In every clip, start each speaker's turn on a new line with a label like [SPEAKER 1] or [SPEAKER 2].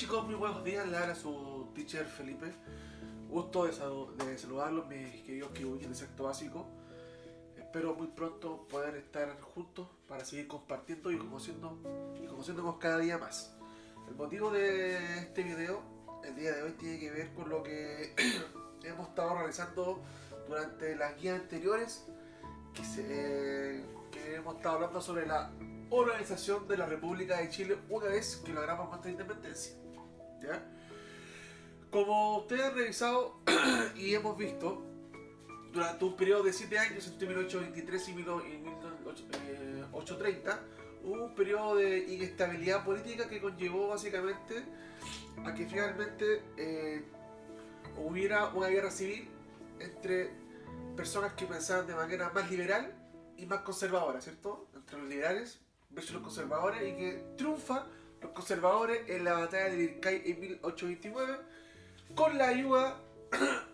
[SPEAKER 1] chicos, muy buenos días, le habla su teacher Felipe. Gusto de saludarlos, mis queridos kiwis de sexto básico. Espero muy pronto poder estar juntos para seguir compartiendo y conociéndonos cada día más. El motivo de este video, el día de hoy, tiene que ver con lo que hemos estado realizando durante las guías anteriores, que hemos estado hablando sobre la organización de la República de Chile una vez que logramos nuestra independencia. ¿Ya? Como ustedes han revisado y hemos visto, durante un periodo de 7 años, entre 1823 y 1830, hubo un periodo de inestabilidad política que conllevó básicamente a que finalmente hubiera una guerra civil entre personas que pensaban de manera más liberal y más conservadora, ¿cierto? Entre los liberales versus los conservadores, y que triunfa los conservadores en la batalla de Lircay en 1829 con la ayuda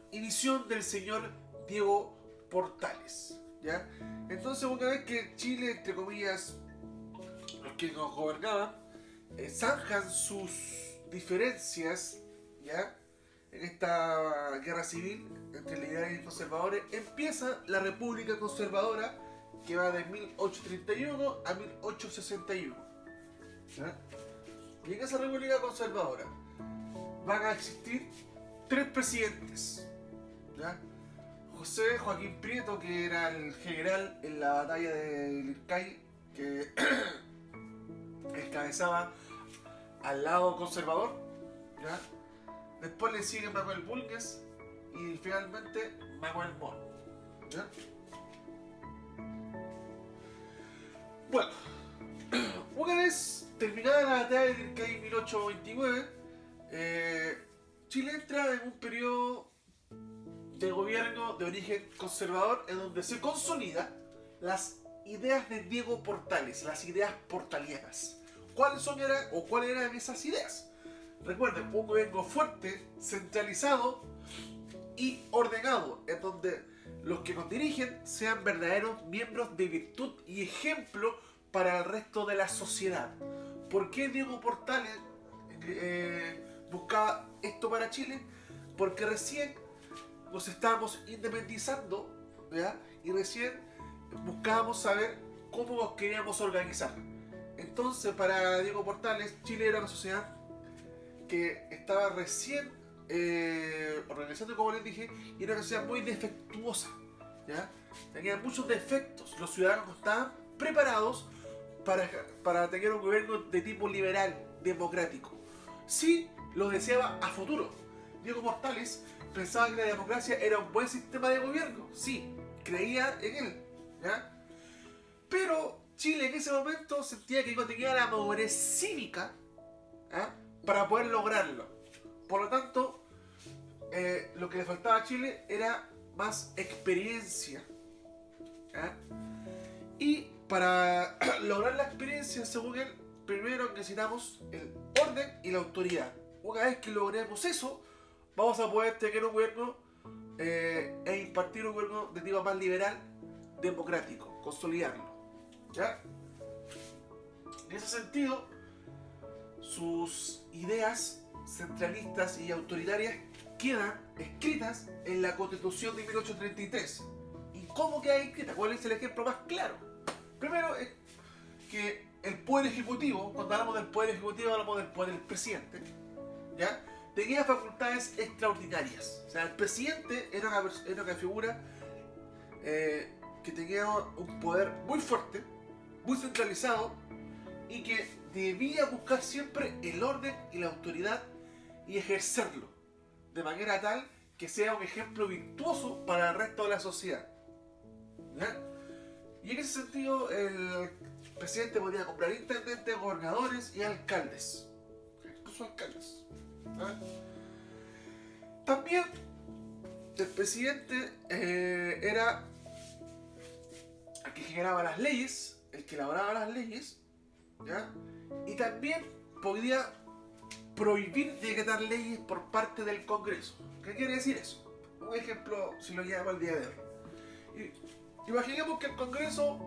[SPEAKER 1] y visión del señor Diego Portales, ¿ya? Entonces, una vez que Chile, entre comillas, los que nos gobernaban, zanjan sus diferencias, ¿ya?, en esta guerra civil entre liberales y conservadores, empieza la República Conservadora, que va de 1831 a 1861. ¿Ya? Y en esa República Conservadora van a existir 3 presidentes, ¿ya? José Joaquín Prieto, que era el general en la batalla de Lircay, que encabezaba al lado conservador, ¿ya? Después le sigue Manuel Bulnes y finalmente Manuel Montt, ¿ya? Bueno, una vez terminada la batalla de Lircay en 1829, Chile entra en un periodo de gobierno de origen conservador en donde se consolida las ideas de Diego Portales, las ideas portalianas. ¿Cuáles eran esas ideas? Recuerden, un gobierno fuerte, centralizado y ordenado, en donde los que nos dirigen sean verdaderos miembros de virtud y ejemplo para el resto de la sociedad. ¿Por qué Diego Portales buscaba esto para Chile? Porque recién nos estábamos independizando, ¿ya? Y recién buscábamos saber cómo nos queríamos organizar. Entonces, para Diego Portales, Chile era una sociedad que estaba recién organizando, como les dije, y era una sociedad muy defectuosa, ¿ya? Tenía muchos defectos. Los ciudadanos no estaban preparados para tener un gobierno de tipo liberal, democrático. Sí, lo deseaba a futuro. Diego Portales pensaba que la democracia era un buen sistema de gobierno. Sí, creía en él, ¿ya? Pero Chile en ese momento sentía que no tenía la madurez cívica, ¿ya?, para poder lograrlo. Por lo tanto, lo que le faltaba a Chile era más experiencia, ¿ya? Y para lograr la experiencia, según él, primero necesitamos el orden y la autoridad. Una vez que logremos eso, vamos a poder tener un gobierno e impartir un gobierno de tipo más liberal, democrático, consolidarlo, ¿ya? En ese sentido, sus ideas centralistas y autoritarias quedan escritas en la Constitución de 1833. ¿Y cómo queda escrita? ¿Cuál es el ejemplo más claro? Primero es que el poder ejecutivo, cuando hablamos del poder ejecutivo, hablamos del poder del presidente, ¿ya?, tenía facultades extraordinarias. O sea, el presidente era una figura que tenía un poder muy fuerte, muy centralizado, y que debía buscar siempre el orden y la autoridad y ejercerlo de manera tal que sea un ejemplo virtuoso para el resto de la sociedad, ¿ya? Y en ese sentido, el presidente podía comprar intendentes, gobernadores y alcaldes, incluso alcaldes, ¿ya? También el presidente era el que generaba las leyes, el que elaboraba las leyes, ¿ya? Y también podía prohibir decretar leyes por parte del Congreso. ¿Qué quiere decir eso? Un ejemplo, si lo llevamos al día de hoy. Imaginemos que el Congreso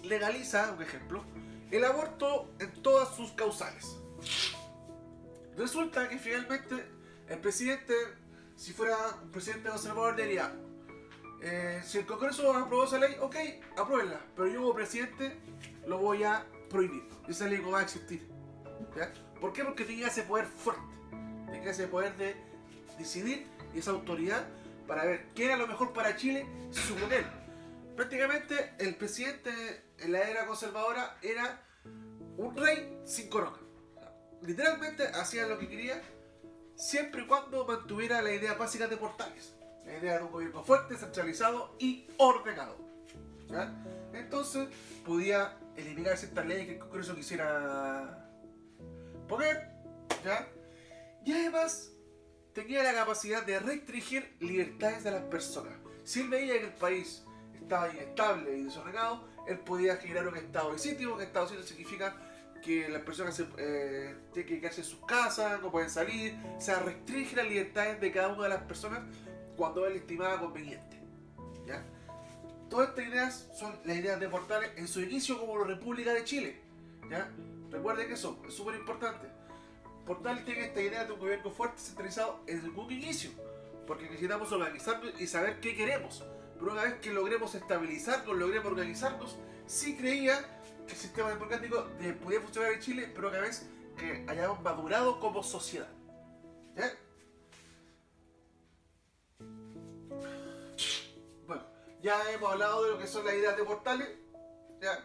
[SPEAKER 1] legaliza, un ejemplo, el aborto en todas sus causales. Resulta que finalmente el presidente, si fuera un presidente conservador, diría, si el Congreso aprobó esa ley, ok, apruébenla, pero yo como presidente lo voy a prohibir. Esa ley no va a existir. ¿Ya? ¿Por qué? Porque tenía ese poder fuerte, tenía ese poder de decidir y esa autoridad para ver qué era lo mejor para Chile, según él. Prácticamente el presidente en la era conservadora era un rey sin corona. Literalmente hacía lo que quería, siempre y cuando mantuviera la idea básica de Portales. La idea de un gobierno fuerte, centralizado y ordenado. ¿Ya? Entonces podía eliminar ciertas leyes que el Congreso quisiera poner. ¿Ya? Y además tenía la capacidad de restringir libertades de las personas. Si él veía que el país estaba inestable y desordenado, él podía generar un estado de sitio. Un estado de sitio significa que las personas tienen que quedarse en sus casas, no pueden salir. O sea, restringe las libertades de cada una de las personas cuando él estimaba conveniente. ¿Ya? Todas estas ideas son las ideas de Portales en su inicio como la República de Chile. ¿Ya? Recuerden que eso es súper importante. Portales tiene esta idea de un gobierno fuerte, centralizado en un inicio, porque necesitamos organizarnos y saber qué queremos. Pero una vez que logremos estabilizarnos, logremos organizarnos, sí creía que el sistema democrático podía funcionar en Chile, pero una vez que hayamos madurado como sociedad. ¿Ya? Bueno, ya hemos hablado de lo que son las ideas de Portales. ¿Ya?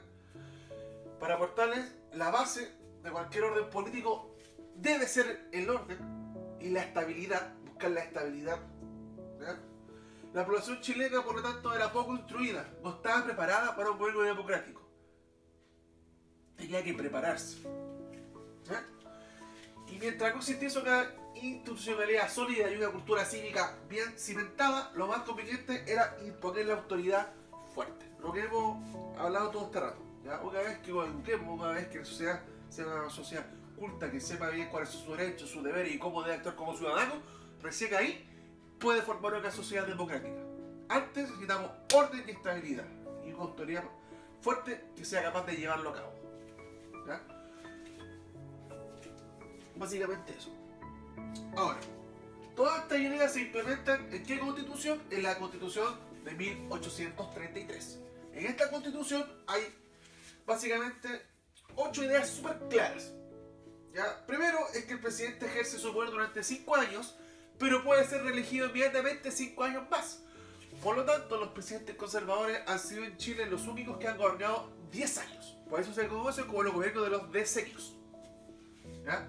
[SPEAKER 1] Para Portales, la base de cualquier orden político debe ser el orden y la estabilidad, buscar la estabilidad. ¿Ya? La población chilena, por lo tanto, era poco instruida, no estaba preparada para un gobierno democrático. Tenía que prepararse. ¿Ya? Y mientras no existiese una institucionalidad sólida y una cultura cívica bien cimentada, lo más conveniente era imponer la autoridad fuerte. Lo que hemos hablado todo este rato. ¿Ya? Una vez que nos eduquemos, una vez que la sociedad sea una sociedad culta, que sepa bien cuáles son sus derechos, sus deberes y cómo debe actuar como ciudadano, recién ahí puede formar una sociedad democrática. Antes necesitamos orden y estabilidad y una autoridad fuerte que sea capaz de llevarlo a cabo. ¿Ya? Básicamente eso. Ahora, todas estas ideas se implementan ¿en qué constitución? En la constitución de 1833. En esta constitución hay básicamente 8 ideas súper claras. ¿Ya? Primero es que el presidente ejerce su poder durante 5 años, pero puede ser reelegido inmediatamente 5 años más. Por lo tanto, los presidentes conservadores han sido en Chile los únicos que han gobernado 10 años. Por eso se conoce como los gobiernos de los decenios. ¿Ya?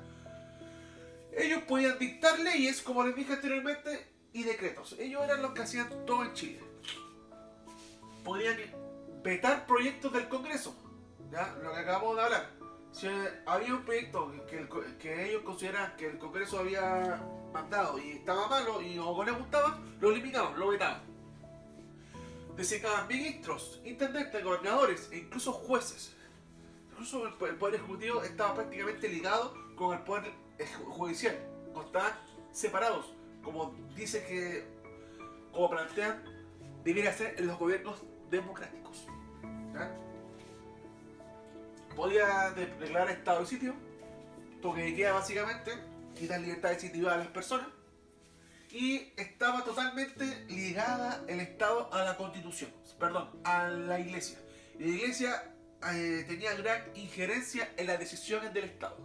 [SPEAKER 1] Ellos podían dictar leyes, como les dije anteriormente, y decretos. Ellos eran los que hacían todo en Chile. Podían vetar proyectos del Congreso. ¿Ya? Lo que acabamos de hablar. Si había un proyecto que ellos consideraban que el Congreso había mandado y estaba malo y o no les gustaba, lo eliminaban, lo vetaban. Designaban ministros, intendentes, gobernadores e incluso jueces. Incluso el poder ejecutivo estaba prácticamente ligado con el poder judicial. No estaban separados, como dice que, como plantean, debiera ser en los gobiernos democráticos. ¿Ya? Podía declarar estado de sitio, toque de queda básicamente, quitar libertad de a las personas, y estaba totalmente ligada el Estado a la Constitución, perdón, a la Iglesia. La Iglesia tenía gran injerencia en las decisiones del Estado.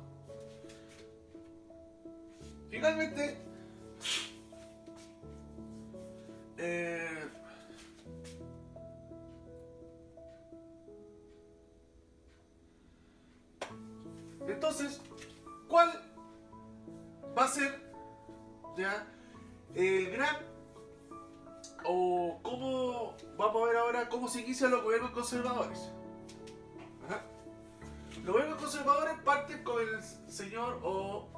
[SPEAKER 1] Finalmente, entonces, ¿cuál va a ser ya el gran o cómo vamos a ver ahora cómo se inician los gobiernos conservadores? Ajá. Los gobiernos conservadores parten con el señor o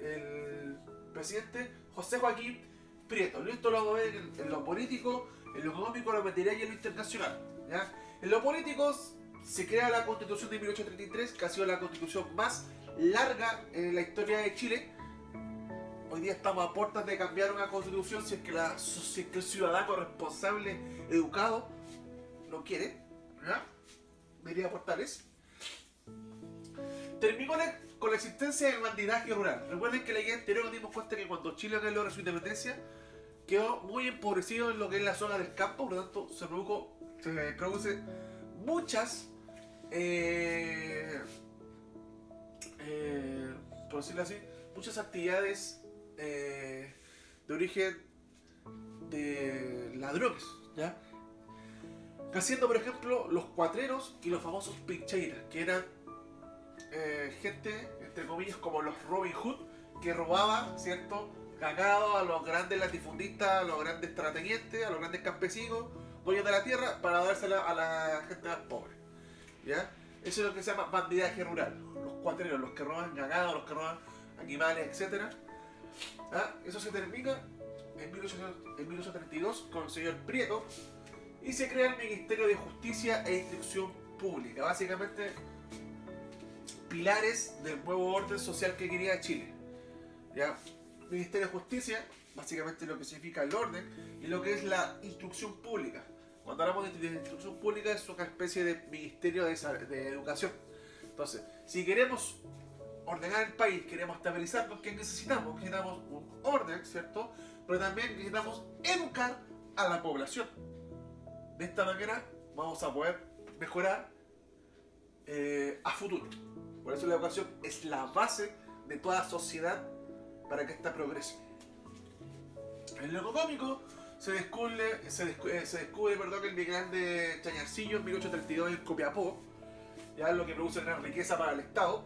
[SPEAKER 1] el presidente José Joaquín Prieto. Esto lo vamos a ver en lo político, en lo económico, en lo material y en lo internacional. ¿Ya? En lo político se crea la Constitución de 1833, que ha sido la constitución más larga en la historia de Chile. Hoy día estamos a puertas de cambiar una constitución si es que el ciudadano responsable, educado, no quiere. ¿Ya? Diría Portales. Terminó con la existencia del bandidaje rural. Recuerden que la guía anterior nos dimos cuenta que cuando Chile logra su independencia, quedó muy empobrecido en lo que es la zona del campo, por lo tanto se produce muchas, por decirlo así, muchas actividades de origen de ladrones, ¿ya? Haciendo, por ejemplo, los cuatreros y los famosos pincheiras, que eran gente, entre comillas, como los Robin Hood, que robaba, ¿cierto?, ganado a los grandes latifundistas, a los grandes terratenientes, a los grandes campesinos, dueños de la tierra, para dársela a la gente más pobre, ¿ya? Eso es lo que se llama bandidaje rural. Los cuatreros, los que roban ganado, los que roban animales, etc. ¿Ah? Eso se termina en 1832 con el señor Prieto y se crea el Ministerio de Justicia e Instrucción Pública. Básicamente, pilares del nuevo orden social que quería Chile, ¿ya? Ministerio de Justicia, básicamente lo que significa el orden, y lo que es la instrucción pública. Cuando hablamos de instrucción pública es una especie de ministerio de educación. Entonces, si queremos ordenar el país, queremos estabilizarnos, ¿qué necesitamos? Necesitamos un orden, ¿cierto? Pero también necesitamos educar a la población. De esta manera vamos a poder mejorar a futuro. Por eso la educación es la base de toda sociedad para que ésta progrese. En lo económico se descubre que el migrante de Chañarcillo en 1832 en Copiapó, ya lo que produce gran riqueza para el Estado.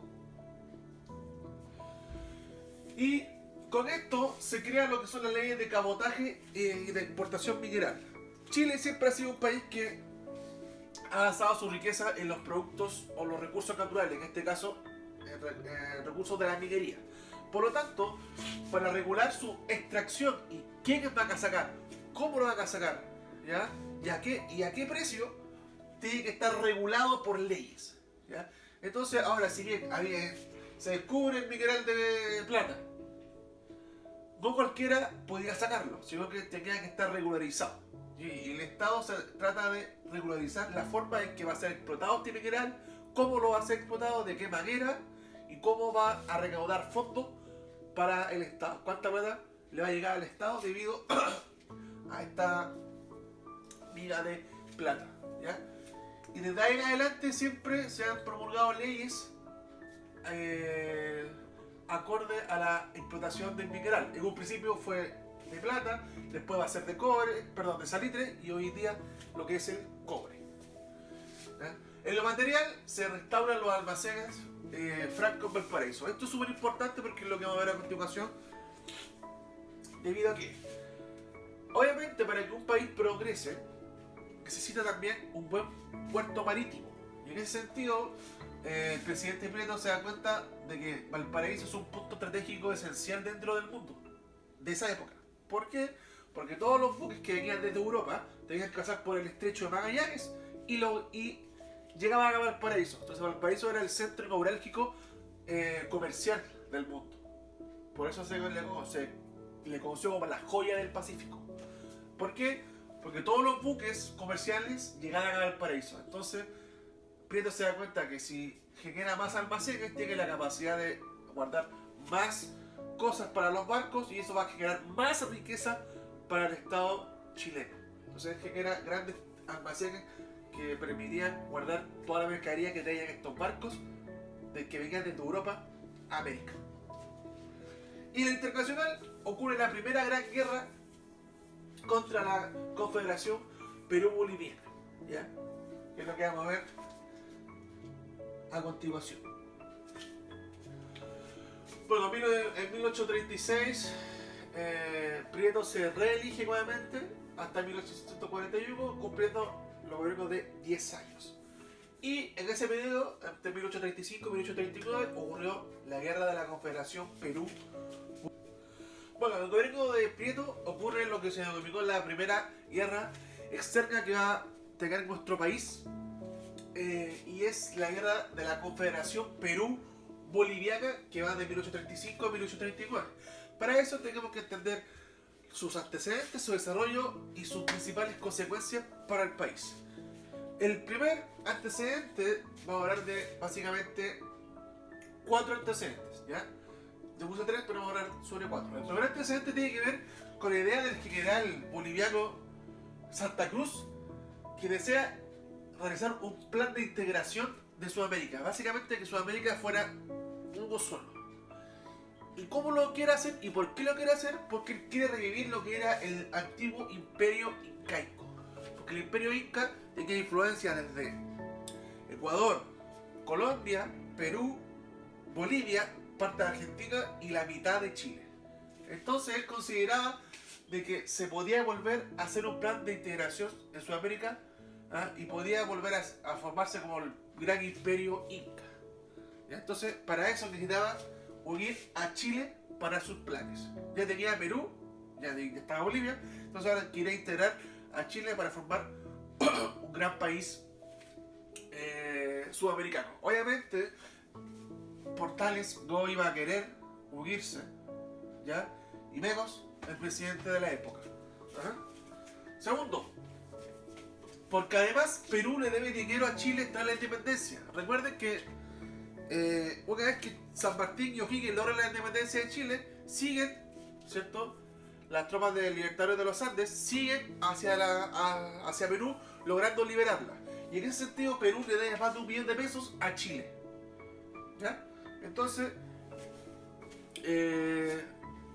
[SPEAKER 1] Y con esto se crean lo que son las leyes de cabotaje y de exportación mineral. Chile siempre ha sido un país que ha basado su riqueza en los productos o los recursos naturales, en este caso recursos de la minería. Por lo tanto, para regular su extracción y quiénes van a sacar, cómo lo van a sacar, ¿ya? ¿Y a qué precio, tiene que estar regulado por leyes, ¿ya? Entonces, ahora, si bien se descubre el mineral de plata, no cualquiera podía sacarlo, sino que tenía que estar regularizado. Y el Estado se trata de regularizar la forma en que va a ser explotado este mineral, cómo lo va a ser explotado, de qué manera y cómo va a recaudar fondos para el Estado. ¿Cuánta plata le va a llegar al Estado debido a esta mina de plata, ¿ya? Y desde ahí en adelante siempre se han promulgado leyes acorde a la explotación del mineral. En un principio fue de plata, después va a ser de cobre, perdón, de salitre, y hoy en día lo que es el cobre, ¿ya? En lo material se restauran los almacenes Franco en Valparaíso. Esto es súper importante porque es lo que vamos a ver a continuación, debido a que obviamente para que un país progrese necesita también un buen puerto marítimo, y en ese sentido el presidente Prieto se da cuenta de que Valparaíso es un punto estratégico esencial dentro del mundo de esa época. ¿Por qué? Porque todos los buques que venían desde Europa tenían que pasar por el estrecho de Magallanes y llegaban a Valparaíso. Entonces Valparaíso era el centro neurálgico comercial del mundo. Por eso se le conoció como la joya del Pacífico. ¿Por qué? Porque todos los buques comerciales llegaban a Valparaíso. Entonces Prieto se da cuenta que si genera más almacenes, tiene la capacidad de guardar más cosas para los barcos y eso va a generar más riqueza para el Estado chileno. Entonces genera grandes almacenes que permitirían guardar toda la mercadería que traían estos barcos que venían desde Europa a América. Y en la internacional ocurre la primera gran guerra contra la Confederación Perú-Boliviana, ¿ya? Que es lo que vamos a ver a continuación. Bueno, en 1836 Prieto se reelige nuevamente hasta 1841, cumpliendo los gobiernos de 10 años. Y en ese periodo, entre 1835 y 1839, ocurrió la guerra de la Confederación Perú. Bueno, en el gobierno de Prieto ocurre lo que se denominó la primera guerra externa que va a tener nuestro país, y es la guerra de la Confederación Perú-Boliviana, que va de 1835 a 1839. Para eso tenemos que entender sus antecedentes, su desarrollo y sus principales consecuencias para el país. El primer antecedente, vamos a hablar de básicamente 4 antecedentes, ¿ya? Te puse 3, pero vamos a hablar sobre 4. El primer antecedente tiene que ver con la idea del general boliviano Santa Cruz, que desea realizar un plan de integración de Sudamérica. Básicamente que Sudamérica fuera uno solo. ¿Y cómo lo quiere hacer? ¿Y por qué lo quiere hacer? Porque él quiere revivir lo que era el antiguo imperio incaico. Porque el imperio inca tenía influencia desde Ecuador, Colombia, Perú, Bolivia, parte de Argentina y la mitad de Chile. Entonces él consideraba de que se podía volver a hacer un plan de integración en Sudamérica, y podía volver a formarse como el gran imperio inca. ¿Ya? Entonces para eso necesitaba unir a Chile para sus planes. Ya tenía Perú, ya estaba Bolivia, entonces ahora quería integrar a Chile para formar un gran país sudamericano. Obviamente Portales no iba a querer unirse, ¿ya? Y menos el presidente de la época. ¿Ah? Segundo, porque además Perú le debe dinero a Chile tras la independencia. Recuerden que una vez que San Martín y O'Higgins logran la independencia de Chile, siguen, ¿cierto? Las tropas de libertarios de los Andes siguen hacia Perú, logrando liberarla. Y en ese sentido Perú le debe más de $1.000.000 a Chile. ¿Ya? Entonces,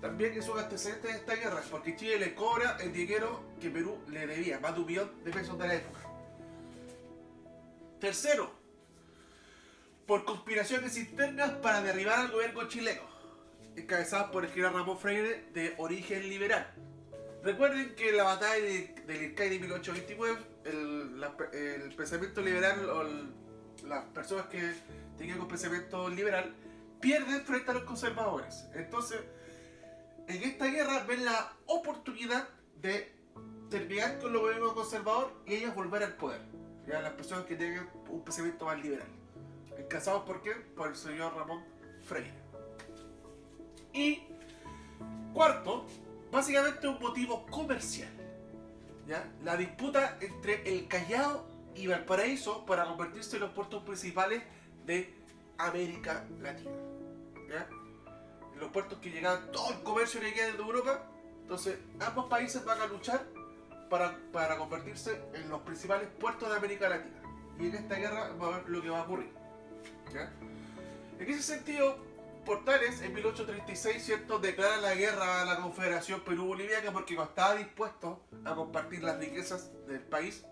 [SPEAKER 1] también es un antecedente de esta guerra, porque Chile le cobra el dinero que Perú le debía, más de $1.000.000 de la época. Tercero, por conspiraciones internas para derribar al gobierno chileno, encabezadas por el general Ramón Freire, de origen liberal. Recuerden que en la batalla del Ircay de 1829, el pensamiento liberal, o las personas que tenían un pensamiento liberal, pierden frente a los conservadores. Entonces, en esta guerra ven la oportunidad de terminar con el gobierno conservador y ellos volver al poder. Ya, las personas que tengan un pensamiento más liberal. ¿Encasados por qué? Por el señor Ramón Freire. Y cuarto, básicamente un motivo comercial. ¿Ya? La disputa entre el Callao y Valparaíso para convertirse en los puertos principales de América Latina. ¿Ya? En los puertos que llegaban todo el comercio que llegaba desde Europa. Entonces ambos países van a luchar para convertirse en los principales puertos de América Latina. Y en esta guerra va a ver lo que va a ocurrir. ¿Ya? En ese sentido, Portales en 1836, ¿cierto?, declara la guerra a la Confederación Perú-Boliviana porque no estaba dispuesto a compartir las riquezas del país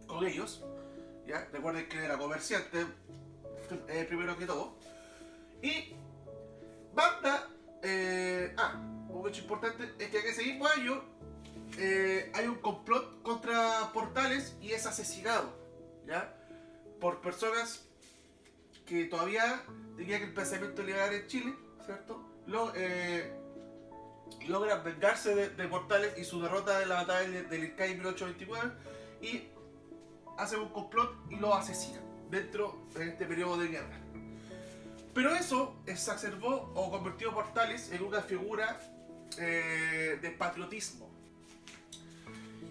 [SPEAKER 1] con ellos. ¿Ya? Recuerden que era comerciante, primero que todo. Y manda... un hecho importante es que en ese mismo año hay un complot contra Portales y es asesinado, ¿ya?, por personas que todavía tenían el pensamiento liberal en Chile, ¿cierto? Logran vengarse de Portales y su derrota en la batalla del Ircay en 1829 y hacen un complot y lo asesinan dentro de este periodo de guerra. Pero eso exacerbó o convirtió a Portales en una figura de patriotismo.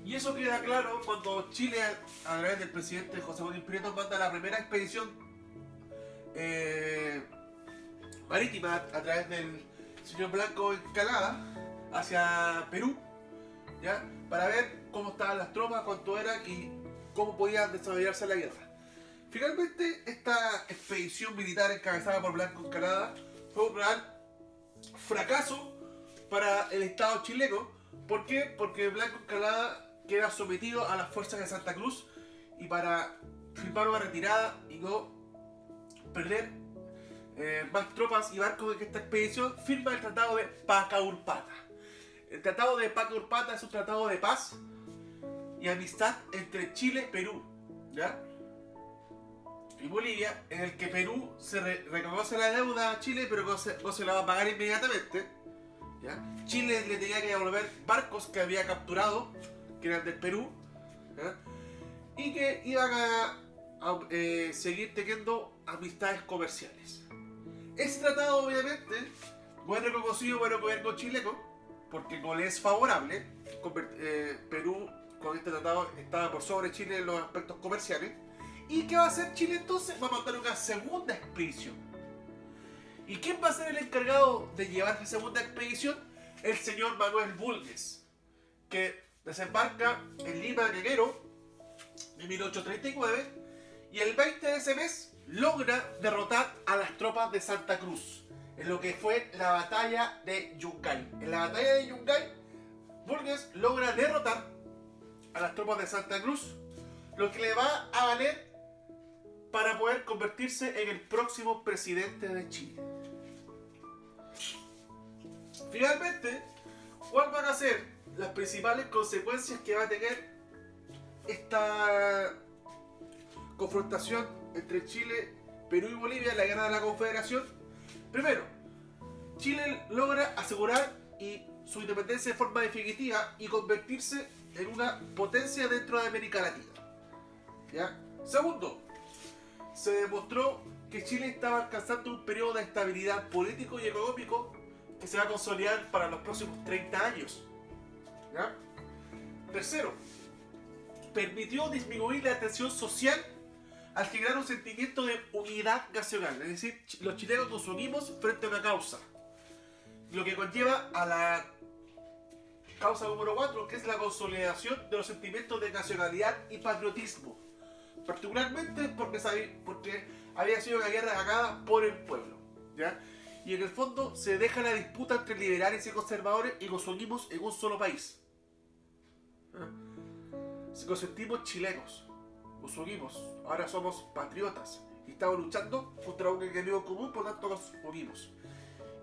[SPEAKER 1] Y eso queda claro cuando Chile, a través del presidente José Joaquín Prieto, manda la primera expedición marítima a través del señor Blanco Encalada hacia Perú, ¿ya?, para ver cómo estaban las tropas, cuánto eran y cómo podía desarrollarse la guerra. Finalmente, esta expedición militar encabezada por Blanco Encalada fue un gran fracaso para el Estado chileno. ¿Por qué? Porque Blanco Encalada queda sometido a las fuerzas de Santa Cruz, y para firmar una retirada y no perder más tropas y barcos de esta expedición, firma el Tratado de Pacaurpata. El Tratado de Pacaurpata es un tratado de paz y amistad entre Chile, Perú, ¿ya?, y Bolivia, en el que Perú se reconoce la deuda a Chile, pero no se la va a pagar inmediatamente, ¿ya? Chile le tenía que devolver barcos que había capturado, que eran del Perú, ¿ya?, y que iban a seguir teniendo amistades comerciales. Este tratado, obviamente, no es reconocido por el gobierno chileno porque no le es favorable. Perú con este tratado estaba por sobre Chile en los aspectos comerciales. ¿Y qué va a hacer Chile entonces? Va a mandar una segunda expedición. ¿Y quién va a ser el encargado de llevar esa segunda expedición? El señor Manuel Bulnes, que desembarca en Lima en enero de 1839 y el 20 de ese mes logra derrotar a las tropas de Santa Cruz en lo que fue la batalla de Yungay. En la batalla de Yungay, Bulnes logra derrotar a las tropas de Santa Cruz, lo que le va a valer para poder convertirse en el próximo presidente de Chile. Finalmente, ¿cuáles van a ser las principales consecuencias que va a tener esta confrontación entre Chile, Perú y Bolivia en la Guerra de la Confederación? Primero, Chile logra asegurar su independencia de forma definitiva y convertirse en una potencia dentro de América Latina. ¿Ya? Segundo, se demostró que Chile estaba alcanzando un periodo de estabilidad político y económico que se va a consolidar para los próximos 30 años. ¿Ya? Tercero, permitió disminuir la tensión social al generar un sentimiento de unidad nacional, es decir, los chilenos nos unimos frente a una causa, lo que conlleva a la causa número 4, que es la consolidación de los sentimientos de nacionalidad y patriotismo, particularmente porque había sido una guerra ganada por el pueblo, ¿ya? Y en el fondo se deja la disputa entre liberales y conservadores y nos unimos en un solo país. Nos sentimos chilenos, nos unimos, ahora somos patriotas y estamos luchando contra un enemigo común, por tanto nos unimos.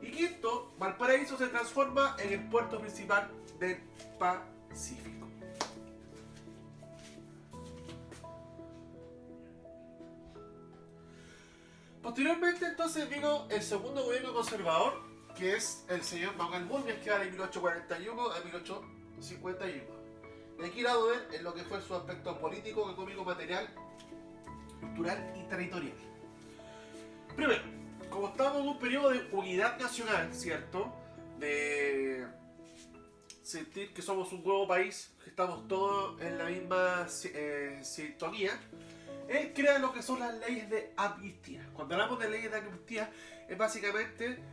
[SPEAKER 1] Y quinto, Valparaíso se transforma en el puerto principal del Pacífico. Posteriormente entonces vino el segundo gobierno conservador, que es el señor Manuel Bulnes, que va de 1841 a 1851. Y aquí la ver en lo que fue su aspecto político, económico, material, cultural y territorial. Primero, como estamos en un periodo de unidad nacional, ¿cierto? De sentir que somos un nuevo país, que estamos todos en la misma sintonía, él crea lo que son las leyes de amnistía. Cuando hablamos de leyes de amnistía, es básicamente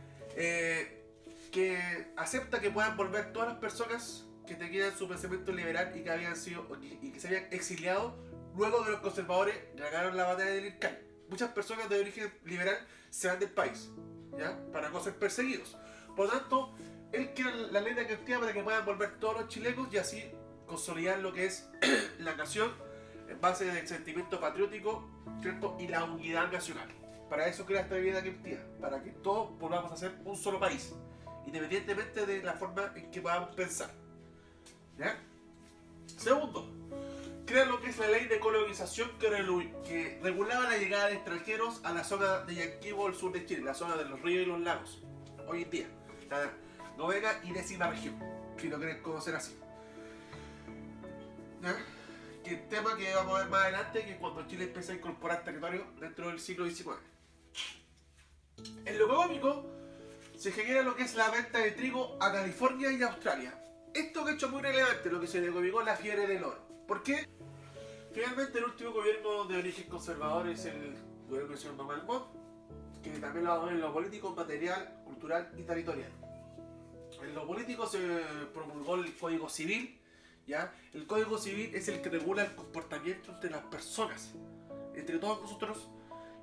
[SPEAKER 1] que acepta que puedan volver todas las personas que tenían su pensamiento liberal y que habían sido y que se habían exiliado luego de los conservadores ganaron la batalla del Ircay. Muchas personas de origen liberal se van del país, ¿ya? Para no ser perseguidos. Por lo tanto, él crea la ley de amnistía para que puedan volver todos los chilenos y así consolidar lo que es la nación en base del sentimiento patriótico, ¿cierto? Y la unidad nacional. Para eso crea esta ley de amnistía, para que todos volvamos a ser un solo país, independientemente de la forma en que podamos pensar. ¿Ya? Segundo, crea lo que es la ley de colonización que regulaba la llegada de extranjeros a la zona de Yanquibo, al sur de Chile, la zona de los ríos y los lagos, hoy en día, la 9ª y 10ª región, si lo quieren conocer así. ¿Ya? Que el tema que vamos a ver más adelante, que cuando Chile empieza a incorporar territorio dentro del siglo XIX. En lo económico, se genera lo que es la venta de trigo a California y a Australia. Esto que ha hecho muy relevante, lo que se denominó la fiebre del oro. ¿Por qué? Finalmente el último gobierno de origen conservador es el gobierno del señor Manuel Montt, que también lo va a ver en lo político, material, cultural y territorial. En lo político se promulgó el Código Civil, ¿ya? El Código Civil es el que regula el comportamiento entre las personas, entre todos nosotros,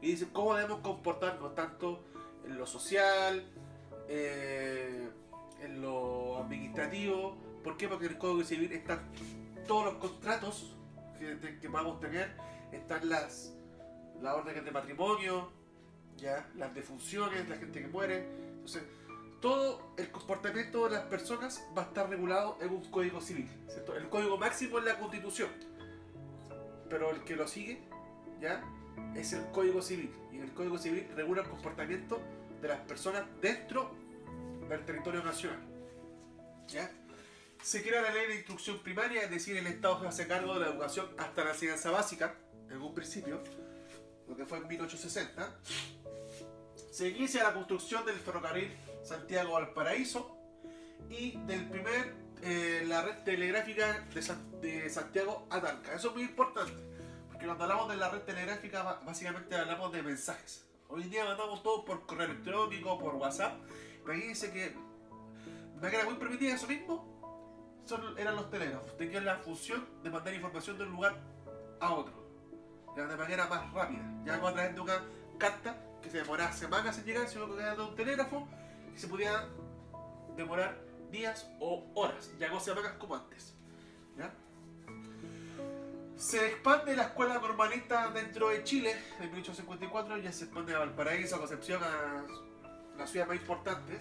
[SPEAKER 1] y dice cómo debemos comportarnos tanto en lo social, en lo administrativo. ¿Por qué? Porque en el Código Civil están todos los contratos que podamos tener, están las órdenes de matrimonio, ¿ya? Las defunciones, la gente que muere. Entonces, todo el comportamiento de las personas va a estar regulado en un Código Civil, ¿cierto? El código máximo es la Constitución, pero el que lo sigue, ¿ya? Es el Código Civil, y en el Código Civil regula el comportamiento de las personas dentro del territorio nacional, ¿ya? Se crea la ley de instrucción primaria, es decir, el Estado se hace cargo de la educación hasta la enseñanza básica, en un principio, lo que fue en 1860. Se inicia la construcción del ferrocarril Santiago-Valparaíso y del la red telegráfica de Santiago a Talca. Eso es muy importante, porque cuando hablamos de la red telegráfica, básicamente hablamos de mensajes. Hoy en día mandamos todo por correo electrónico, por WhatsApp. Imagínense que de manera muy primitiva eso mismo eran los telégrafos. Tenían la función de mandar información de un lugar a otro, ya de manera más rápida. Ya no a través de una carta que se demoraba semanas en llegar, sino que era de un telégrafo y se podía demorar días o horas, ya no semanas como antes. ¿Ya? Se expande la escuela normalista dentro de Chile en 1854, ya se expande a Valparaíso, a Concepción, a la ciudad más importante,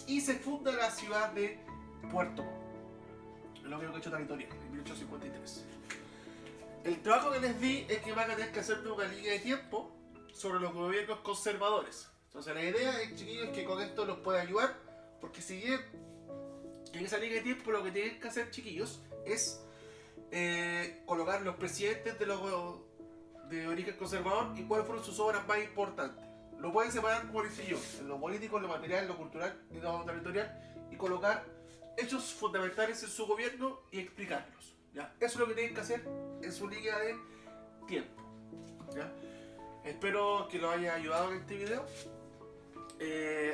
[SPEAKER 1] y se funda la ciudad de Puerto Montt, lo que he hecho territorial, en 1853. El trabajo que les di es que van a tener que hacerme una línea de tiempo sobre los gobiernos conservadores. Entonces la idea, chiquillos, es que con esto los pueda ayudar, porque si bien en esa línea de tiempo lo que tienen que hacer, chiquillos, es colocar los presidentes de origen conservador y cuáles fueron sus obras más importantes. Lo pueden separar como lo hice yo, en lo político, en lo material, en lo cultural y en lo territorial, y colocar hechos fundamentales en su gobierno y explicarlos. ¿Ya? Eso es lo que tienen que hacer en su línea de tiempo. ¿Ya? Espero que los haya ayudado en este video.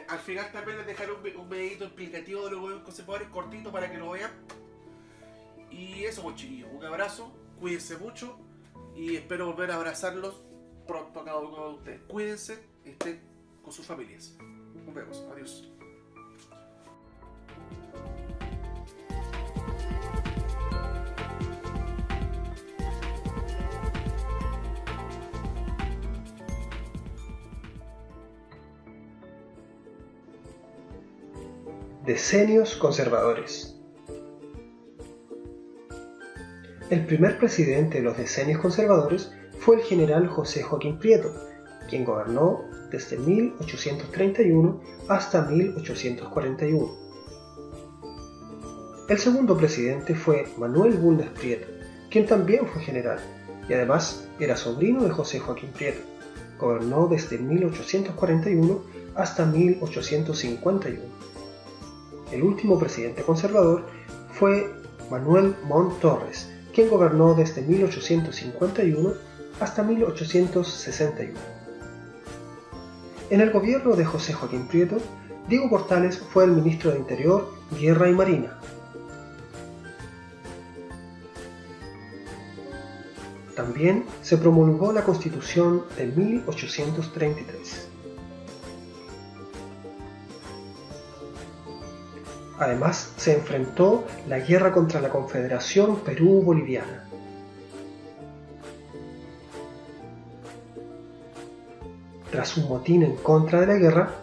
[SPEAKER 1] Al final también les dejaré un videito explicativo de los gobiernos conservadores cortito para que lo vean. Y eso pues, chiquillos, un abrazo, cuídense mucho y espero volver a abrazarlos pronto a cada uno de ustedes. Cuídense y estén con sus familias. Nos vemos, adiós.
[SPEAKER 2] Decenios conservadores. El primer presidente de los decenios conservadores fue el general José Joaquín Prieto, quien gobernó desde 1831 hasta 1841. El segundo presidente fue Manuel Bulnes Prieto, quien también fue general y además era sobrino de José Joaquín Prieto. Gobernó desde 1841 hasta 1851. El último presidente conservador fue Manuel Montt Torres, quien gobernó desde 1851 hasta 1861. En el gobierno de José Joaquín Prieto, Diego Portales fue el ministro de Interior, Guerra y Marina. También se promulgó la Constitución de 1833. Además, se enfrentó la guerra contra la Confederación Perú-Boliviana. Tras un motín en contra de la guerra,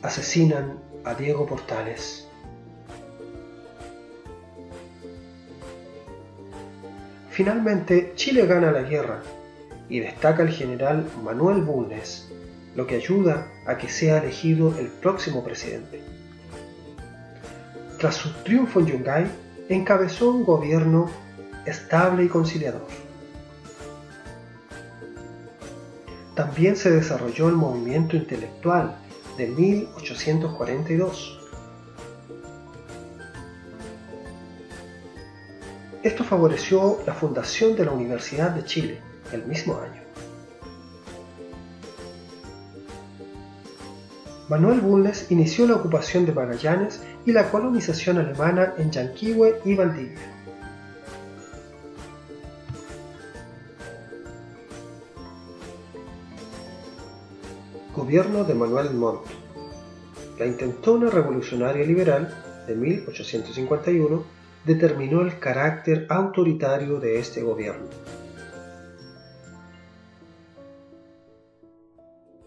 [SPEAKER 2] asesinan a Diego Portales. Finalmente, Chile gana la guerra y destaca el general Manuel Bulnes, lo que ayuda a que sea elegido el próximo presidente. Tras su triunfo en Yungay, encabezó un gobierno estable y conciliador. También se desarrolló el movimiento intelectual de 1842. Esto favoreció la fundación de la Universidad de Chile el mismo año. Manuel Bulnes inició la ocupación de Magallanes y la colonización alemana en Yanquihue y Valdivia. Gobierno de Manuel Montt. La intentona revolucionaria liberal de 1851 determinó el carácter autoritario de este gobierno.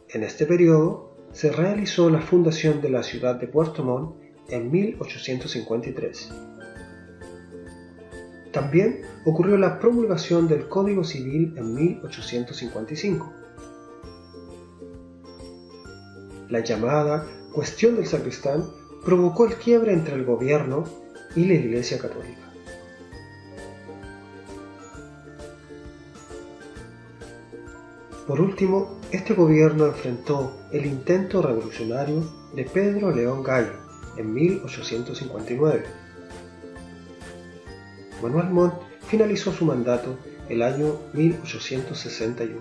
[SPEAKER 2] En este periodo se realizó la fundación de la ciudad de Puerto Montt en 1853. También ocurrió la promulgación del Código Civil en 1855. La llamada Cuestión del Sacristán provocó el quiebre entre el gobierno y la Iglesia Católica. Por último, este gobierno enfrentó el intento revolucionario de Pedro León Gallo en 1859. Manuel Montt finalizó su mandato el año 1861.